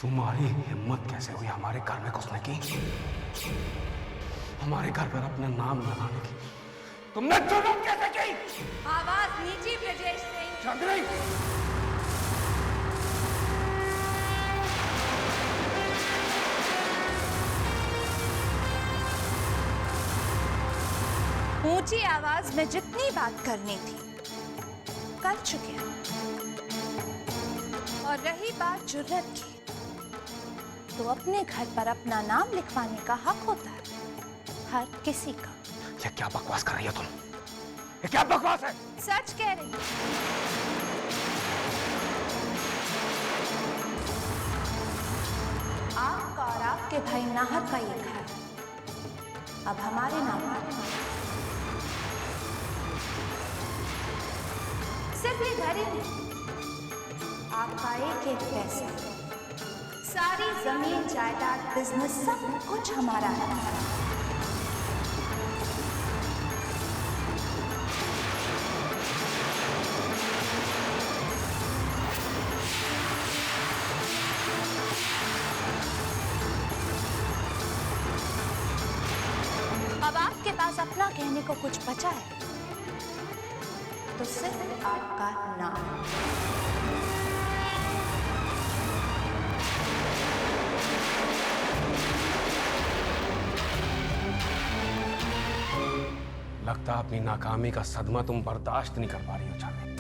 तुम्हारी हिम्मत कैसे हुई हमारे घर में घुसने की, हमारे घर पर अपना नाम लगाने की? तुमने जुर्म कैसे की? आवाज नीची ब्रजेश सिंह। चंद्री, ऊंची आवाज में जितनी बात करनी थी कर चुके हैं। और रही बात जुर्रत की, तो अपने घर पर अपना नाम लिखवाने का हक होता है हर किसी का। ये क्या बकवास कर रही हो तुम? ये क्या बकवास है? सच कह रही हूं। आपका और आपके भाई नाहर का ये घर अब हमारे नाम पर। सिर्फ ये घर ही नहीं, आपका एक एक पैसा, सारी जमीन जायदाद बिजनेस सब कुछ हमारा है। अब आपके पास अपना कहने को कुछ बचा है तो सिर्फ आपका नाम। लगता अपनी नाकामी का सदमा तुम बर्दाश्त नहीं कर पा रही हो चांदनी।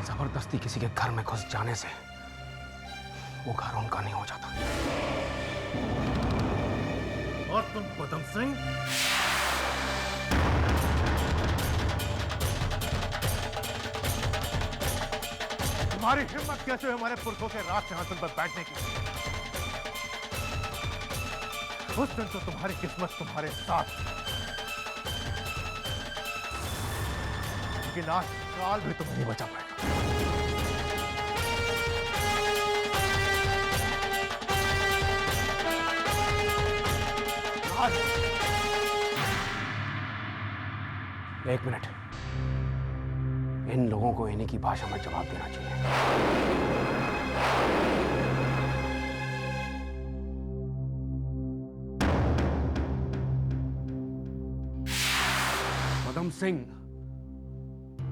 जबरदस्ती किसी के घर में घुस जाने से वो घर उनका नहीं हो जाता। और तुम पदम सिंह, तुम्हारी हिम्मत कैसे हुई हमारे पुरखों के राज सिंहासन पर बैठने की? उस दिन तो तुम्हारी किस्मत तुम्हारे साथ, लेकिन आज काल भी तुम्हें नहीं बचा पाएगा। आज एक मिनट, इन लोगों को इन्हीं की भाषा में जवाब देना चाहिए। पदम सिंह,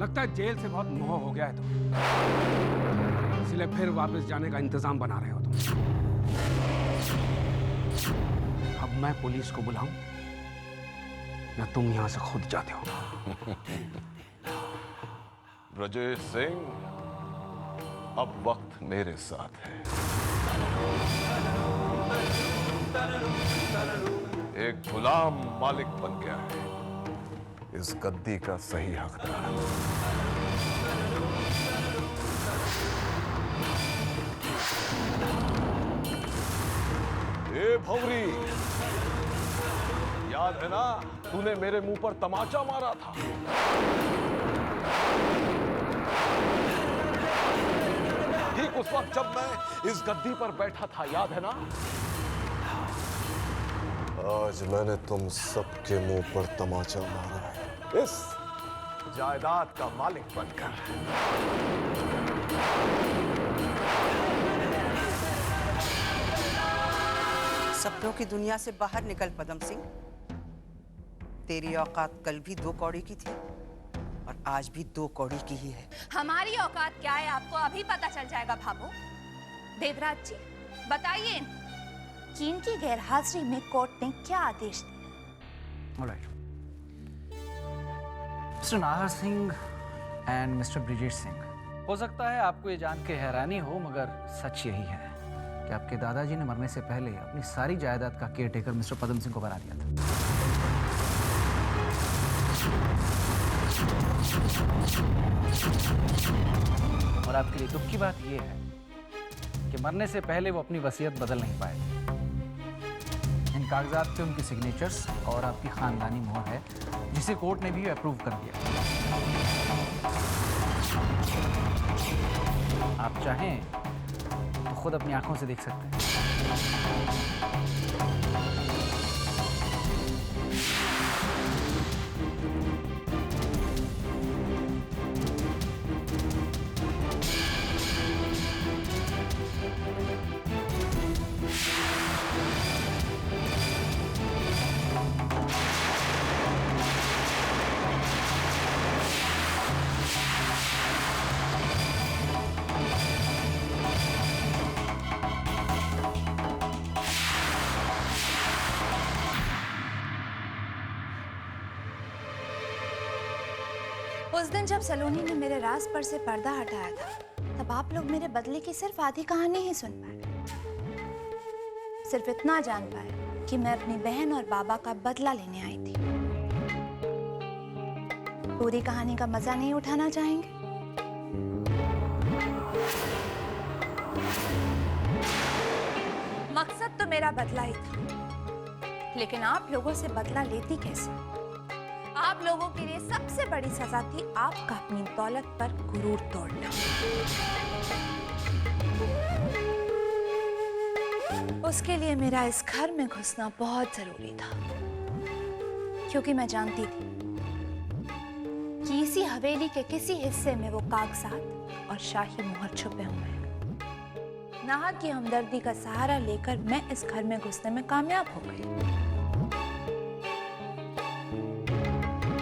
लगता है जेल से बहुत मोह हो गया है तुम्हें, इसलिए फिर वापस जाने का इंतजाम बना रहे हो तुम। अब मैं पुलिस को बुलाऊं या तुम यहां से खुद जाते हो? ब्रजेश सिंह, अब वक्त मेरे साथ है। एक गुलाम मालिक बन गया है, इस गद्दी का सही हकदार। ए भौरी, याद है ना तूने मेरे मुंह पर तमाचा मारा था? ठीक उस वक्त जब मैं इस गद्दी पर बैठा था, याद है ना? आज मैंने तुम सबके मुंह पर तमाचा मारा है, इस जायदाद का मालिक बनकर। सपनों की दुनिया से बाहर निकल पदम सिंह। तेरी औकात कल भी 2 कौड़ी की थी और आज भी 2 कौड़ी की ही है। हमारी औकात क्या है आपको अभी पता चल जाएगा भाभो। देवराज जी बताइए कि इनकी गैरहाजिरी में कोर्ट ने क्या आदेश दिया? Alright, mister Nahar Singh and mister Brijesh Singh, हो सकता है आपको ये जान के हैरानी हो, मगर सच यही है कि आपके दादाजी ने मरने से पहले अपनी सारी जायदाद का केयरटेकर मिस्टर पदम सिंह को बना दिया था। और आपके लिए दुख की बात यह है कि मरने से पहले वो अपनी वसीयत बदल नहीं पाए। इन कागजात पे उनकी सिग्नेचर्स और आपकी खानदानी मोहर है, जिसे कोर्ट ने भी अप्रूव कर दिया। आप चाहें तो खुद अपनी आंखों से देख सकते हैं। दिन जब सलोनी ने मेरे राज पर से पर्दा हटाया था, तब आप लोग मेरे बदले की सिर्फ आधी कहानी ही सुन पाए। सिर्फ इतना जान पाए कि मैं अपनी बहन और बाबा का बदला लेने आई थी। पूरी कहानी का मजा नहीं उठाना चाहेंगे? मकसद तो मेरा बदला ही था, लेकिन आप लोगों से बदला लेती कैसे? आप लोगों के लिए सबसे बड़ी सजा थी आपका अपनी दौलत पर गुरूर तोड़ना। उसके लिए मेरा इस घर में घुसना बहुत जरूरी था, क्योंकि मैं जानती थी कि इसी हवेली के किसी हिस्से में वो कागजात और शाही मोहर छुपे हुए हैं। नाहक की हमदर्दी का सहारा लेकर मैं इस घर में घुसने में कामयाब हो गई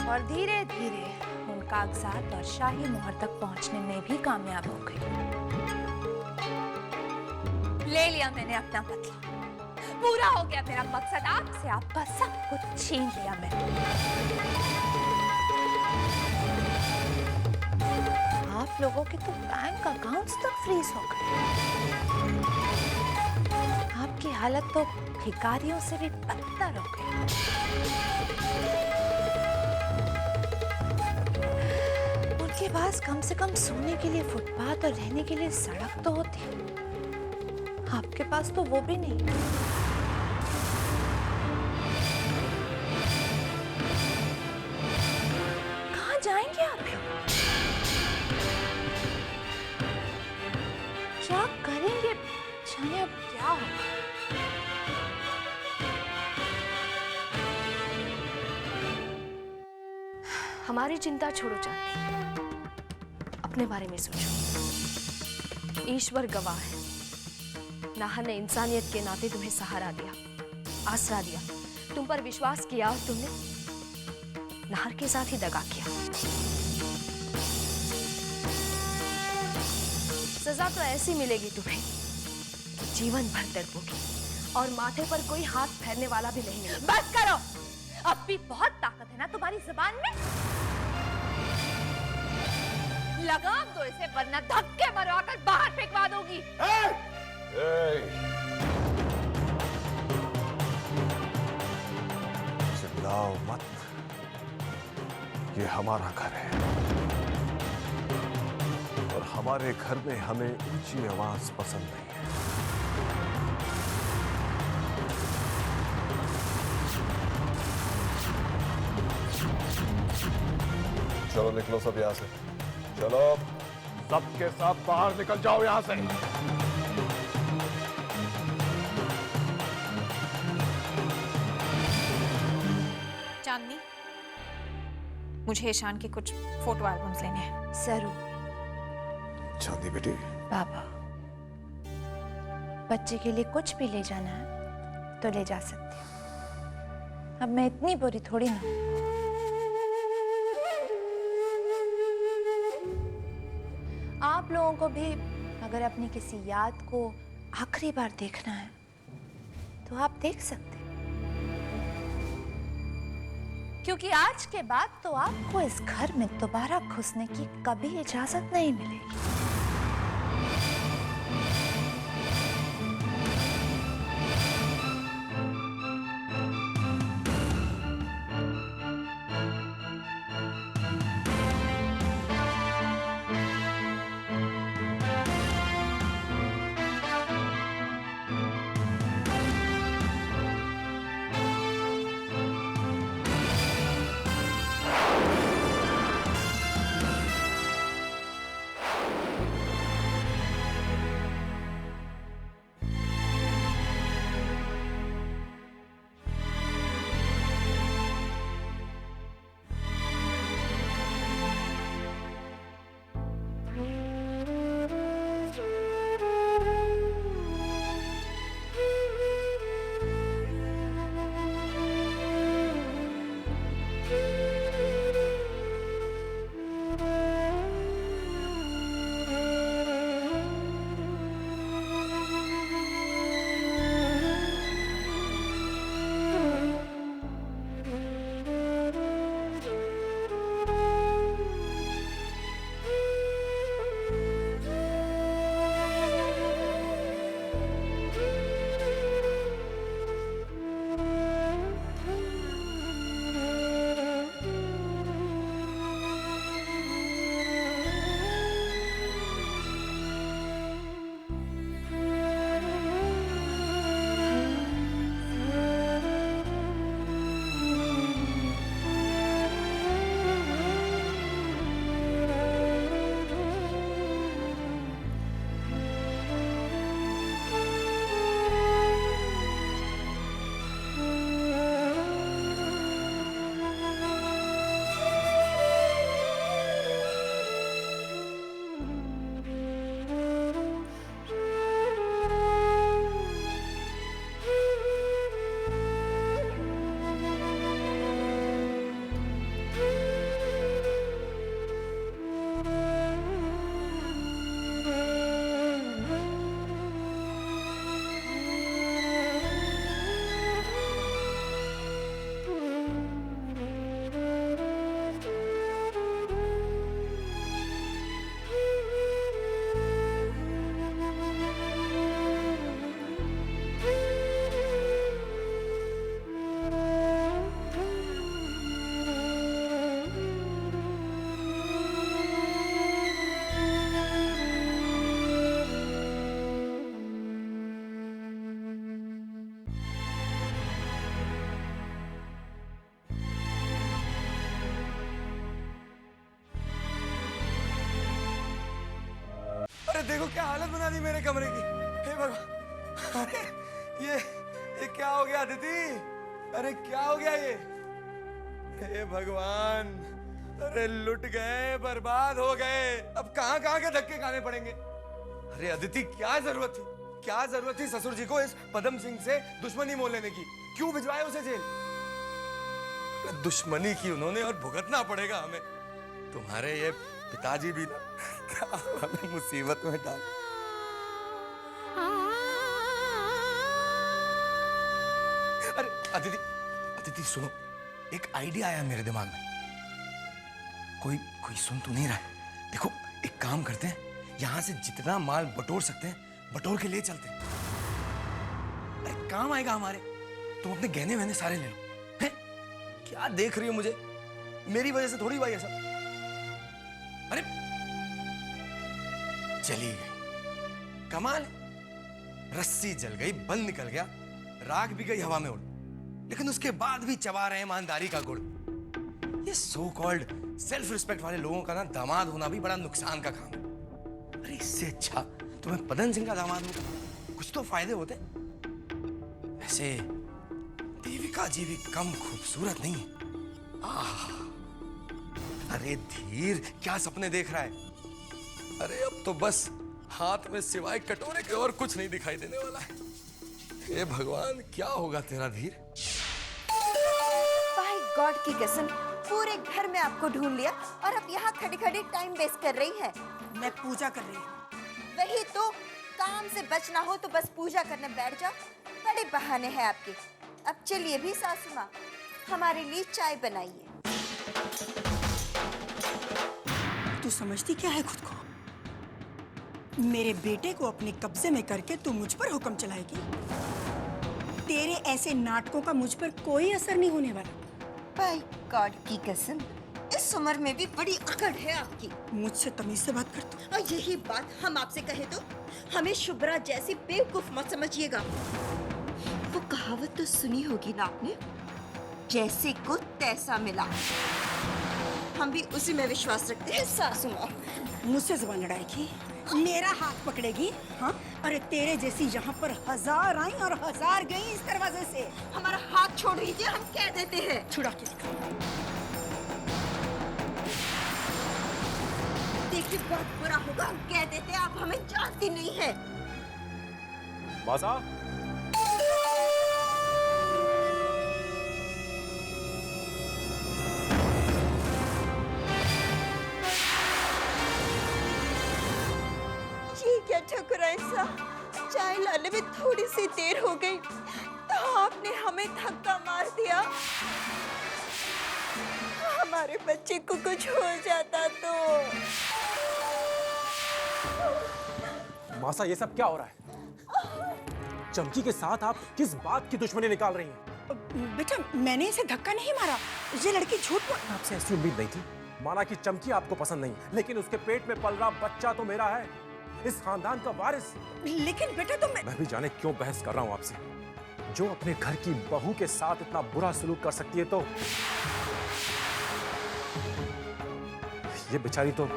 और धीरे धीरे उन कागजात और शाही मोहर तक पहुंचने में भी कामयाब हो गई। ले लिया मैंने अपना बदला, पूरा हो गया मेरा मकसद। आपसे आपका सब कुछ छीन लिया मैंने। आप लोगों के तो बैंक अकाउंट्स तक फ्रीज हो गए। आपकी हालत तो भिखारियों से भी बदतर हो गई। उनके पास कम से कम सोने के लिए फुटपाथ और रहने के लिए सड़क तो होती, आपके पास तो वो भी नहीं। कहाँ जाएंगे आप लोग? क्या करेंगे? जाने अब क्या होगा। हमारी चिंता छोड़ो चांदी, अपने बारे में सोचो। ईश्वर गवाह है, नाहर ने इंसानियत के नाते तुम्हें सहारा दिया, आसरा दिया, तुम पर विश्वास किया और तुमने नाहर के साथ ही दगा किया। सजा तो ऐसी मिलेगी तुम्हें, जीवन भर तड़पोगी और माथे पर कोई हाथ फेरने वाला भी नहीं मिलेगा। बस करो, अब भी बहुत ताकत है ना तुम्हारी जुबान में। लगाम दो इसे, वरना धक्के मरवाकर बाहर फेंकवा दोगी। चिल्लाओ मत, ये हमारा घर है और हमारे घर में हमें ऊंची आवाज पसंद नहीं है। चलो निकलो सब यहां से, चलो सबके सब बाहर निकल जाओ यहां से। चांदनी, मुझे ईशान के कुछ फोटो एल्बम्स लेने हैं। जरूर चांदी बेटी, बाबा, बच्चे के लिए कुछ भी ले जाना है तो ले जा सकते हो। अब मैं इतनी बुरी थोड़ी ना हूं। आप लोगों को भी अगर अपनी किसी याद को आखिरी बार देखना है तो आप देख सकते हैं, क्योंकि आज के बाद तो आपको इस घर में दोबारा घुसने की कभी इजाजत नहीं मिलेगी। देखो क्या हालत बना दी मेरे कमरे की। हे भगवान, अरे ये क्या हो गया अदिति? अरे क्या हो गया ये? हे भगवान, अरे लुट गए, बर्बाद हो गए। अब कहां कहां के धक्के खाने पड़ेंगे। अरे अदिति, क्या जरूरत थी, क्या जरूरत थी ससुर जी को इस पदम सिंह से दुश्मनी मोल लेने की? क्यों भिजवाया उसे जेल? दुश्मनी की उन्होंने और भुगतना पड़ेगा हमें। तुम्हारे ये पिताजी भी ना हमें मुसीबत में डाल। अरे अदिति, अदिति सुनो, एक आइडिया आया मेरे दिमाग में। कोई सुन तो नहीं रहा है। देखो एक काम करते हैं, यहां से जितना माल बटोर सकते हैं बटोर के ले चलते हैं। अरे काम आएगा हमारे। तुम अपने गहने वहने सारे ले लो। हैं? क्या देख रही हो मुझे? मेरी वजह से थोड़ी हुआ ये सब। अरे चली गई, कमाल है। रस्सी जल गई, बल निकल गया, राख भी गई हवा में उड़, लेकिन उसके बाद भी चबा रहे ईमानदारी का गुड़। ये सो कॉल्ड सेल्फ रिस्पेक्ट वाले लोगों का ना दामाद होना भी बड़ा नुकसान का काम है। अरे इससे अच्छा तुम्हें पदम सिंह का दामाद होगा, कुछ तो फायदे होते। वैसे देविका जी भी कम खूबसूरत नहीं है। अरे धीर, क्या सपने देख रहा है? अरे अब तो बस हाथ में सिवाय कटोरे के और कुछ नहीं दिखाई देने वाला है। हे भगवान, क्या होगा तेरा धीर? बाय गॉड की कसम, पूरे घर में आपको ढूंढ लिया और अब यहाँ खड़ी खड़ी टाइम वेस्ट कर रही है। मैं पूजा कर रही हूँ। वही तो, काम से बचना हो तो बस पूजा करने बैठ जाओ। बड़े बहाने हैं आपके। अब चलिए भी सासू माँ, हमारे लिए चाय बनाइए। तू समझती क्या है खुद को? मेरे बेटे को अपने कब्जे में करके तू मुझ पर हुक्म चलाएगी? तेरे ऐसे नाटकों का मुझ पर कोई असर नहीं होने वाला। बाय गॉड की कसम, इस उम्र में भी बड़ी अकड़ है आपकी। मुझसे तमीज से बात कर तू। और यही बात हम आपसे कहे तो हमें शुभ्रा जैसी बेवकूफ मत समझिएगा। वो कहावत तो सुनी होगी ना आपने, जैसे को तैसा मिला। हम भी उसी में विश्वास रखते हैं सासू माँ। मुझसे जुबान लड़ाएगी, मेरा हाथ पकड़ेगी? हाँ, अरे तेरे जैसी यहाँ पर 1000 आई और 1000 गई इस दरवाजे से। हमारा हाथ छोड़ दीजिए, हम कह देते हैं। छुड़ा के दिखा। देखिए बहुत बुरा होगा, हम कह देते हैं, आप हमें जानती नहीं है। बासा, क्या ठकुराइन साहब, चाय लाने में थोड़ी सी देर हो गई तो आपने हमें धक्का मार दिया। हमारे बच्चे को कुछ हो जाता तो। मासा, ये सब क्या हो रहा है? चमकी के साथ आप किस बात की दुश्मनी निकाल रही हैं? बेटा, मैंने इसे धक्का नहीं मारा। ये लड़की झूठ बोल। आपसे ऐसी उम्मीद नहीं थी। माना कि चमकी आपको पसंद नहीं, लेकिन उसके पेट में पल रहा बच्चा तो मेरा है, इस खानदान का वारिस। लेकिन बेटा तुम। मैं भी जाने क्यों बहस कर रहा हूं आपसे। जो अपने घर की बहू के साथ इतना बुरा सलूक कर सकती है, तो ये बेचारी तो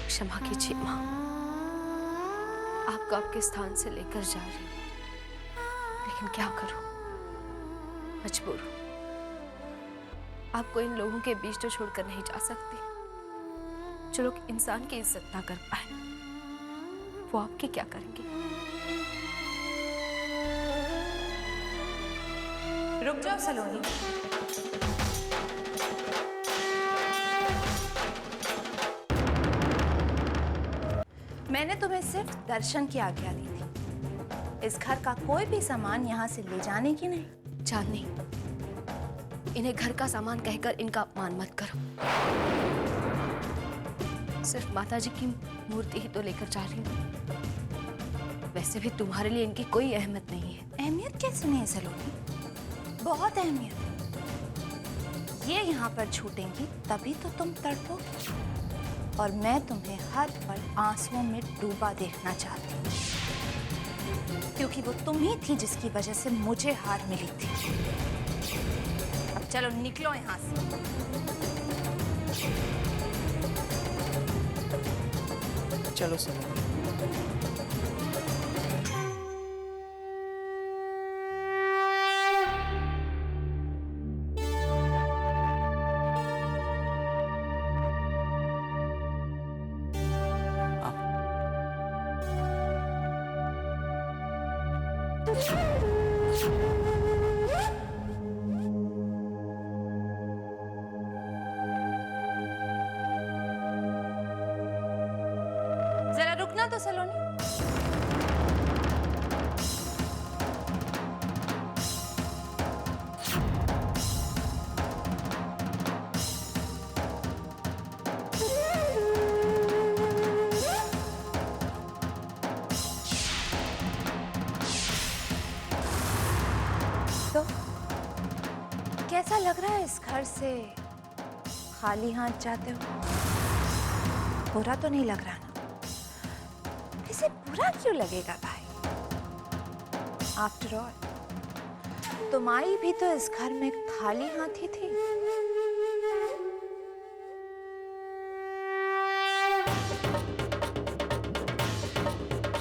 क्षमा कीजिए माँ, आपको आपके स्थान से लेकर जा रही हूँ, लेकिन क्या करूं, मजबूर हूं। आपको इन लोगों के बीच तो छोड़कर नहीं जा सकती। जो लोग इंसान की इज्जत ना कर पाए, वो आपकी क्या करेंगे? रुक जाओ सलोनी। मैंने तुम्हें सिर्फ दर्शन की आज्ञा दी थी। इस घर का कोई भी सामान यहाँ से ले जाने की नहीं। चांदनी, इन्हें घर का सामान कहकर इनका अपमान मत करो। सिर्फ माताजी की मूर्ति ही तो लेकर जा रही हूँ। वैसे भी तुम्हारे लिए इनकी कोई अहमियत नहीं है। अहमियत कैसे नहीं है सलोनी? बहुत अहमियत। ये यहाँ पर छूटेंगी तभी तो तुम तड़पोगे। और मैं तुम्हें हर पल आंसुओं में डूबा देखना चाहती हूँ, क्योंकि वो तुम ही थी जिसकी वजह से मुझे हार मिली थी। अब चलो निकलो यहाँ से। चलो सलोनी। जरा रुकना तो सलोनी। तो कैसा लग रहा है इस घर से खाली हाथ जाते हो? बुरा तो नहीं लग रहा ना? इसे बुरा क्यों लगेगा भाई? आफ्टर ऑल तुम आई भी तो इस घर में खाली हाथ ही थी।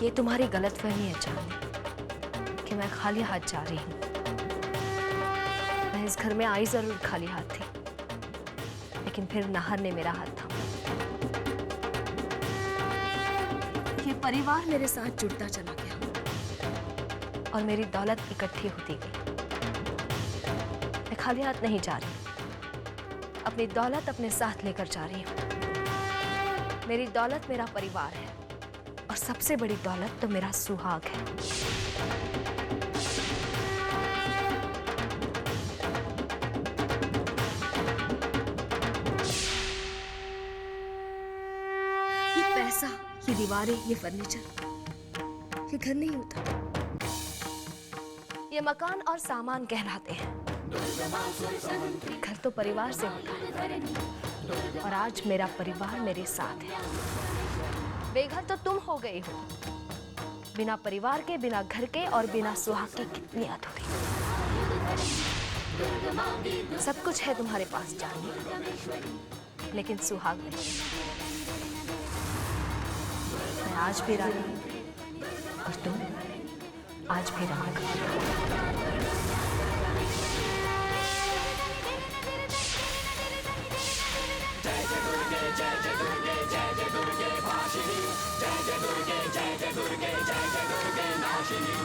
ये तुम्हारी गलतफहमी है चांदनी कि मैं खाली हाथ जा रही हूँ। मैं इस घर में आई जरूर खाली हाथ थी, लेकिन फिर नाहर ने मेरा हाथ थामा। ये परिवार मेरे साथ जुड़ता चला गया और मेरी दौलत इकट्ठी होती गई। मैं खाली हाथ नहीं जा रही, अपनी दौलत अपने साथ लेकर जा रही हूँ। मेरी दौलत मेरा परिवार है और सबसे बड़ी दौलत तो मेरा सुहाग है। ये पैसा, ये दीवारें, ये फर्नीचर, ये घर नहीं होता। ये मकान और सामान कहलाते हैं। घर तो परिवार से होता है और आज मेरा परिवार मेरे साथ है। बेघर तो तुम हो गई हो। बिना परिवार के, बिना घर के और बिना सुहाग के कितनी अधूरी। सब कुछ है तुम्हारे पास जानने, लेकिन सुहाग नहीं। मैं आज भी रानी हूं और तुम आज भी राग। जय जय दुर्गे, जय जय दुर्गे, जय जय दुर्गे भाषिणी, जय जय दुर्गे, जय जय दुर्गे, जय जय दुर्गे नाशिनी।